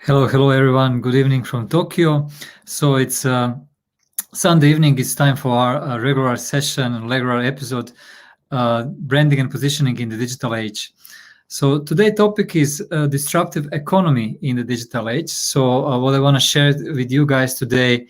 Hello, everyone. Good evening from Tokyo. So it's Sunday evening. It's time for our regular session, regular episode, branding and positioning in the digital age. So today's topic is disruptive economy in the digital age. So what I want to share with you guys today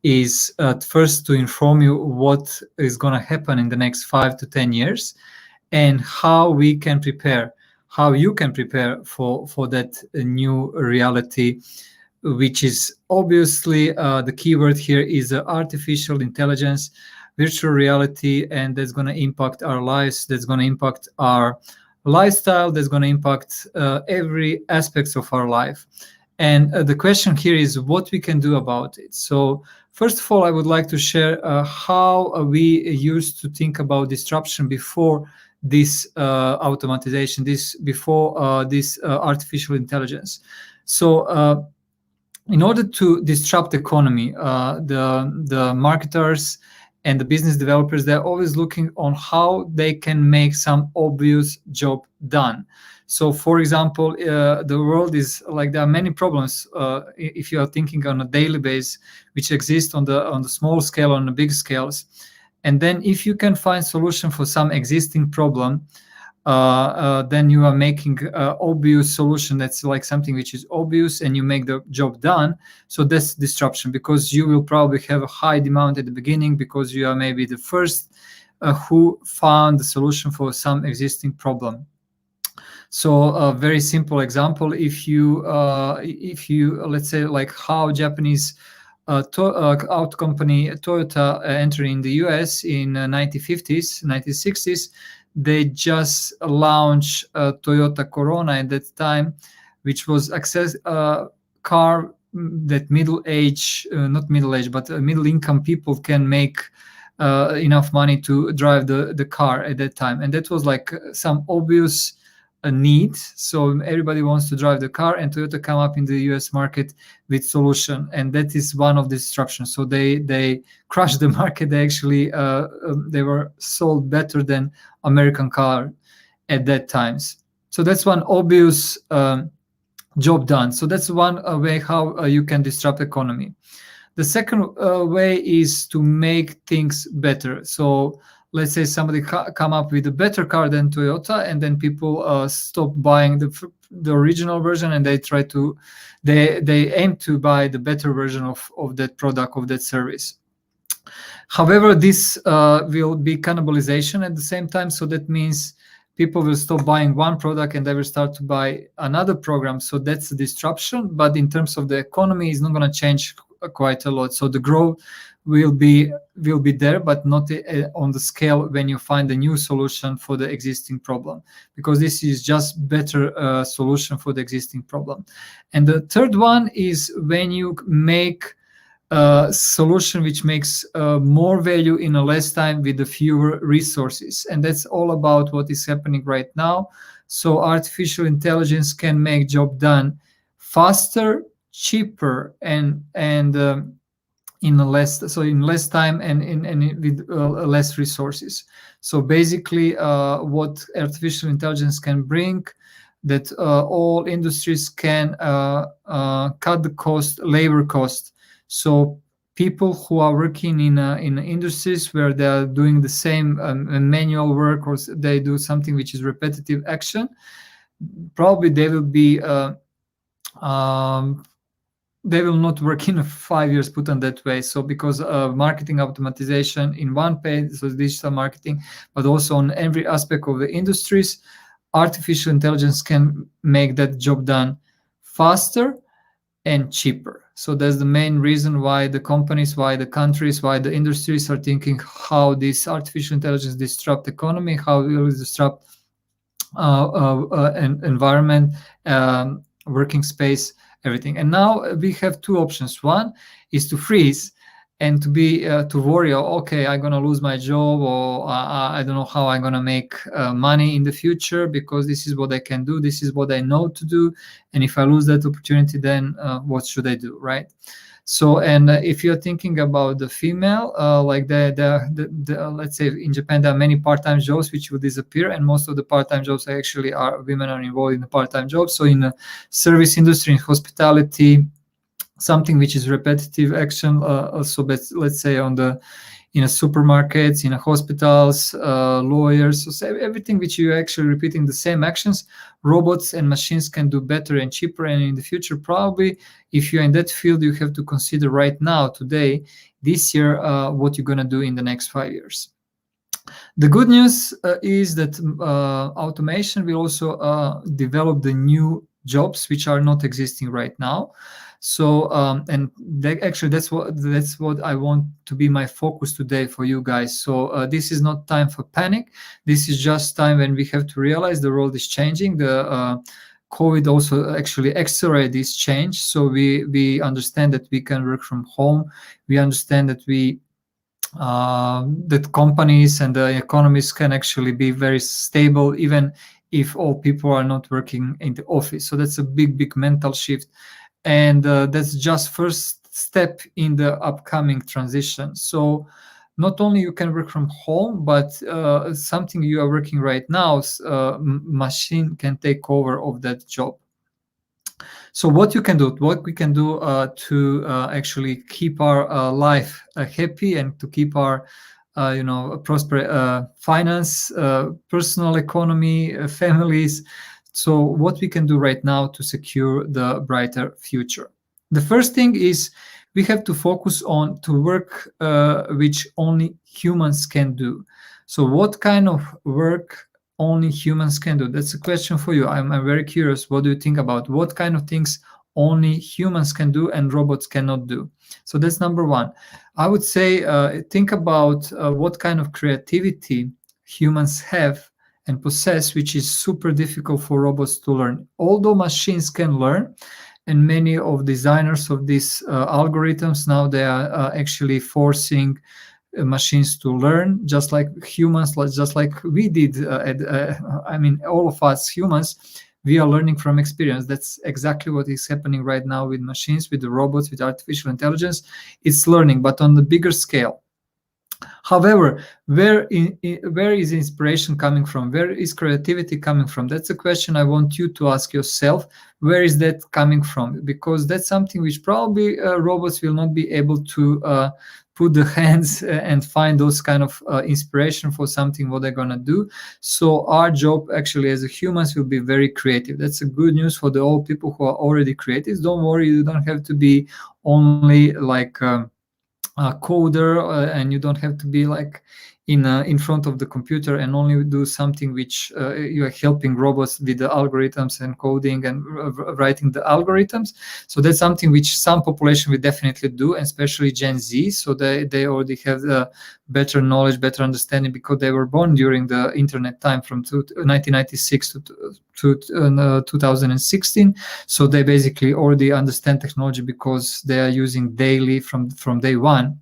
is first to inform you what is going to happen in the next 5 to 10 years and how we can prepare, how you can prepare for that new reality, which is obviously the keyword here is artificial intelligence, virtual reality, and that's going to impact our lives, that's going to impact our lifestyle, that's going to impact every aspects of our life. And the question here is what we can do about it. So first of all, I would like to share how we used to think about disruption before this automatization, before this artificial intelligence. So in order to disrupt the economy, the marketers and the business developers, they're always looking on how they can make some obvious job done. So, for example, the world is like there are many problems if you are thinking on a daily basis, which exist on the small scale, on the big scales, and then if you can find solution for some existing problem, then you are making obvious solution that's like something which is obvious and you make the job done. So that's disruption, because you will probably have a high demand at the beginning because you are maybe the first who found the solution for some existing problem. So a very simple example, if you let's say like how Japanese auto company Toyota entered in the US in 1950s, 1960s, they just launched Toyota Corona at that time, which was access car that middle income people can make enough money to drive the car at that time. And that was like some obvious need. So everybody wants to drive the car, and Toyota come up in the US market with solution, and that is one of the disruptions. So they crushed the market. They actually they were sold better than American car at that times. So that's one obvious job done. So that's one way how you can disrupt economy. The second way is to make things better. So let's say somebody come up with a better car than Toyota, and then people stop buying the original version, and they aim to buy the better version of that product, of that service. However, this will be cannibalization at the same time. So that means people will stop buying one product and they will start to buy another program. So that's a disruption. But in terms of the economy, it's not going to change quite a lot. So the growth will be there, but not on the scale when you find a new solution for the existing problem, because this is just better solution for the existing problem. And the third one is when you make a solution which makes more value in a less time with the fewer resources. And that's all about what is happening right now. So artificial intelligence can make job done faster, cheaper, and in less time and with less resources. So basically what artificial intelligence can bring, that all industries can cut the cost, labor cost. So people who are working in industries where they are doing the same manual work, or they do something which is repetitive action, probably they will be they will not work in 5 years, put on that way. So because of marketing optimization in one page, so digital marketing, but also on every aspect of the industries, artificial intelligence can make that job done faster and cheaper. So that's the main reason why the companies, why the countries, why the industries are thinking how this artificial intelligence disrupt economy, how it will disrupt environment, working space, everything. And now we have two options. One is to freeze and to be to worry, okay, I'm gonna lose my job, or I don't know how I'm gonna make money in the future, because this is what I can do, this is what I know to do, and if I lose that opportunity, then what should I do, right? So, and if you're thinking about the female, like let's say in Japan, there are many part-time jobs which will disappear, and most of the part-time jobs actually are women are involved in the part-time jobs. So in the service industry, in hospitality, something which is repetitive action. Also, let's say on the in a supermarkets, in a hospitals, lawyers, so everything which you actually repeating the same actions, robots and machines can do better and cheaper. And in the future, probably, if you're in that field, you have to consider right now, today, this year, what you're gonna do in the next 5 years. The good news is that automation will also develop the new jobs which are not existing right now. So and actually that's what I want to be my focus today for you guys. So this is not time for panic. This is just time when we have to realize the world is changing. The COVID also actually accelerated this change. So we understand that we can work from home. We understand that that companies and the economies can actually be very stable even if all people are not working in the office. So that's a big mental shift, and that's just first step in the upcoming transition. So not only you can work from home, but something you are working right now, machine can take over of that job. So what we can do to actually keep our life happy and to keep our prosper finance, personal economy, families. So what we can do right now to secure the brighter future? The first thing is we have to focus on to work which only humans can do. So what kind of work only humans can do? That's a question for you. I'm very curious. What do you think about what kind of things only humans can do and robots cannot do? So that's number one. I would say think about what kind of creativity humans have and possess, which is super difficult for robots to learn. Although machines can learn, and many of designers of these algorithms now they are actually forcing machines to learn just like humans, just like we did. I mean, all of us humans, we are learning from experience. That's exactly what is happening right now with machines, with the robots, with artificial intelligence. It's learning, but on the bigger scale. However, where is inspiration coming from? Where is creativity coming from? That's a question I want you to ask yourself. Where is that coming from? Because that's something which probably robots will not be able to put the hands and find those kind of inspiration for something what they're gonna do. So our job actually as a humans will be very creative. That's a good news for the old people who are already creative. Don't worry, you don't have to be only like a coder, and you don't have to be like in front of the computer and only do something which you are helping robots with the algorithms and coding and writing the algorithms. So that's something which some population will definitely do, especially Gen Z. So they already have better knowledge, better understanding because they were born during the internet time from 1996 to 2016. So they basically already understand technology because they are using daily from day one,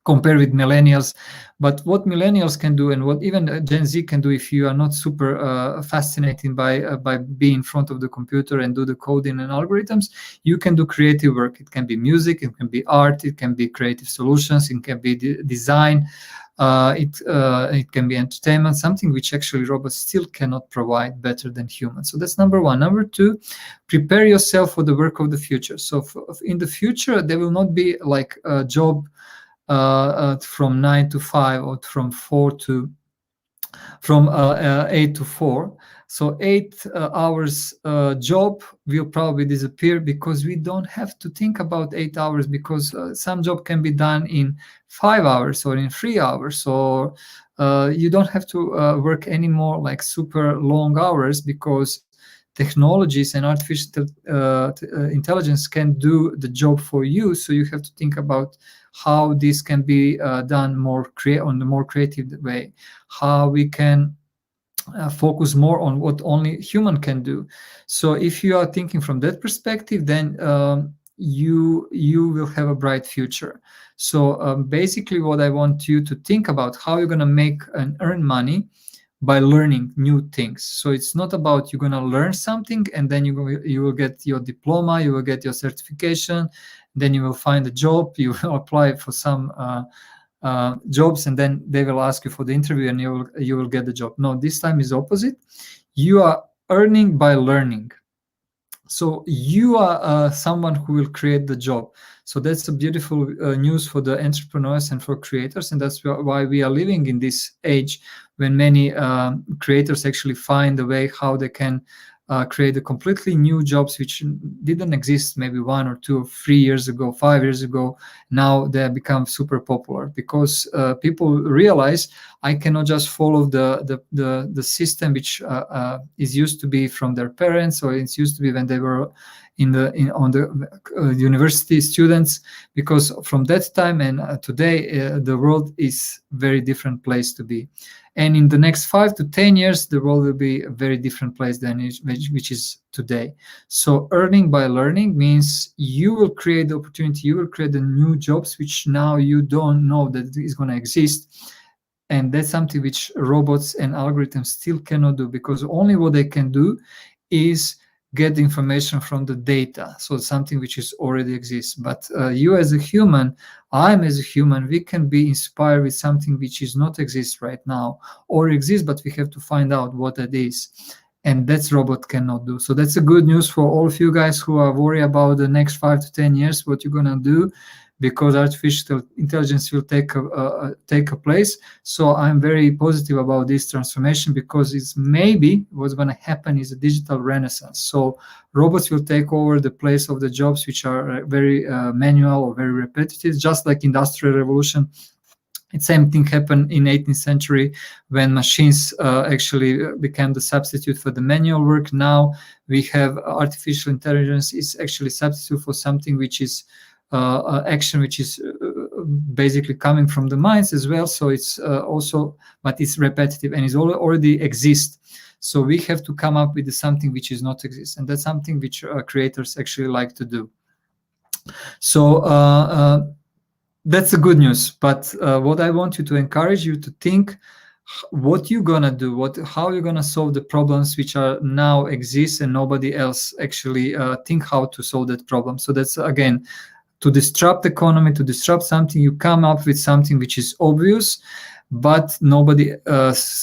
compared with millennials. But what millennials can do and what even Gen Z can do, if you are not super fascinated by being in front of the computer and do the coding and algorithms, you can do creative work. It can be music, it can be art, it can be creative solutions, it can be design, it can be entertainment, something which actually robots still cannot provide better than humans. So that's number one. Number two, prepare yourself for the work of the future. So in the future, there will not be like a job from 9 to 5 or from 8 to 4. So 8 hours job will probably disappear because we don't have to think about 8 hours, because some job can be done in 5 hours or in 3 hours. So you don't have to work anymore like super long hours, because technologies and artificial intelligence can do the job for you. So you have to think about how this can be done on the more creative way, how we can focus more on what only human can do. So if you are thinking from that perspective, then you will have a bright future. So basically what I want you to think about, how you're going to make and earn money by learning new things. So it's not about you're going to learn something and then you will get your diploma, you will get your certification, then you will find a job, you will apply for some jobs, and then they will ask you for the interview and you will get the job. No, this time is opposite. You are earning by learning. So you are someone who will create the job. So that's a beautiful news for the entrepreneurs and for creators, and that's why we are living in this age when many creators actually find a way how they can create a completely new jobs which didn't exist maybe 1 or 2 or 3 years ago, 5 years ago. Now they have become super popular because people realize I cannot just follow the system which is used to be from their parents, or it's used to be when they were on the university students, because from that time and today the world is very different place to be. And in the next 5 to 10 years, the world will be a very different place than which is today. So earning by learning means you will create the opportunity, you will create the new jobs which now you don't know that is going to exist. And that's something which robots and algorithms still cannot do, because only what they can do is get the information from the data, so something which is already exists. But you as a human, I'm as a human, we can be inspired with something which is not exist right now, or exists, but we have to find out what it is. And that's robot cannot do. So that's a good news for all of you guys who are worried about the next 5 to 10 years, what you're gonna do, because artificial intelligence will take a place. So I'm very positive about this transformation, because it's maybe what's going to happen is a digital renaissance. So robots will take over the place of the jobs which are very manual or very repetitive, just like Industrial Revolution. The same thing happened in 18th century when machines actually became the substitute for the manual work. Now we have artificial intelligence is actually substitute for something which is action which is basically coming from the minds as well. So it's also, but it's repetitive and is already exist. So we have to come up with something which is not exist, and that's something which creators actually like to do. So that's the good news. But what I want you to encourage you to think what you're gonna do, how you're gonna solve the problems which are now exist and nobody else actually think how to solve that problem. So that's again, to disrupt the economy, to disrupt something, you come up with something which is obvious, but nobody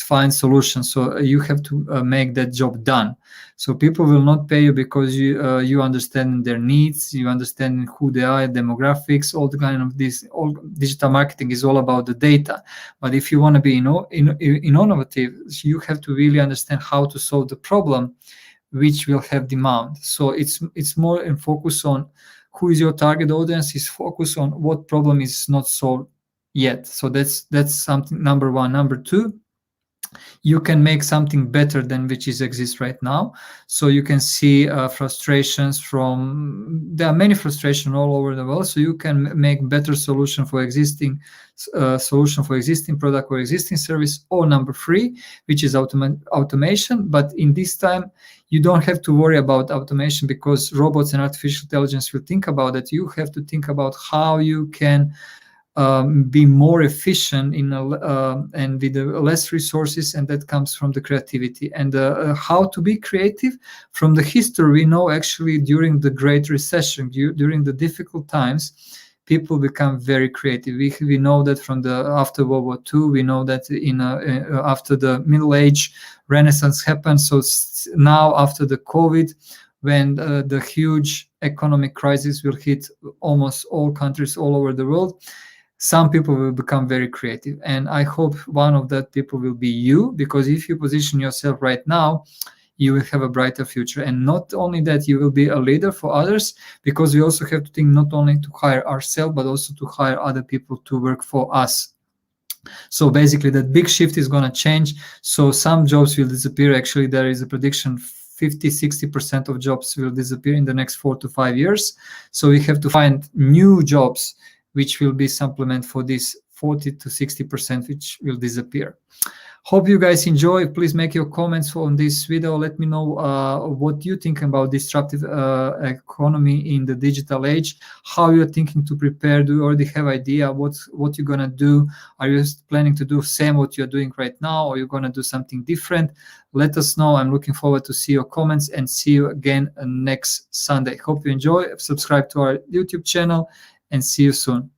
finds solutions. So you have to make that job done. So people will not pay you because you understand their needs, you understand who they are, demographics, all the kind of this. All digital marketing is all about the data. But if you want to be innovative, you have to really understand how to solve the problem, which will have demand. So it's more in focus on who is your target audience, is focused on what problem is not solved yet. So that's something number one. Number two, you can make something better than which is exists right now. So you can see frustrations there are many frustrations all over the world. So you can make better solution for existing product or existing service. Or number three, which is automation. But in this time, you don't have to worry about automation, because robots and artificial intelligence will think about it. You have to think about how you can be more efficient and with less resources, and that comes from the creativity. And how to be creative, from the history we know, actually during the Great Recession, during the difficult times, people become very creative. We know that from after World War II. We know that after the Middle Age, Renaissance happened. So now after the COVID, when the huge economic crisis will hit almost all countries all over the world, some people will become very creative. And I hope one of that people will be you, because if you position yourself right now, you will have a brighter future. And not only that, you will be a leader for others, because we also have to think not only to hire ourselves, but also to hire other people to work for us. So basically that big shift is going to change. So some jobs will disappear. Actually, there is a prediction 50-60% of jobs will disappear in the next 4 to 5 years. So we have to find new jobs which will be supplement for this 40 to 60% which will disappear. Hope you guys enjoy. Please make your comments on this video. Let me know what you think about disruptive economy in the digital age. How you're thinking to prepare. Do you already have idea what you're gonna do? Are you planning to do same what you're doing right now, or you're gonna do something different? Let us know. I'm looking forward to see your comments, and see you again next Sunday. Hope you enjoy. Subscribe to our YouTube channel, and see you soon.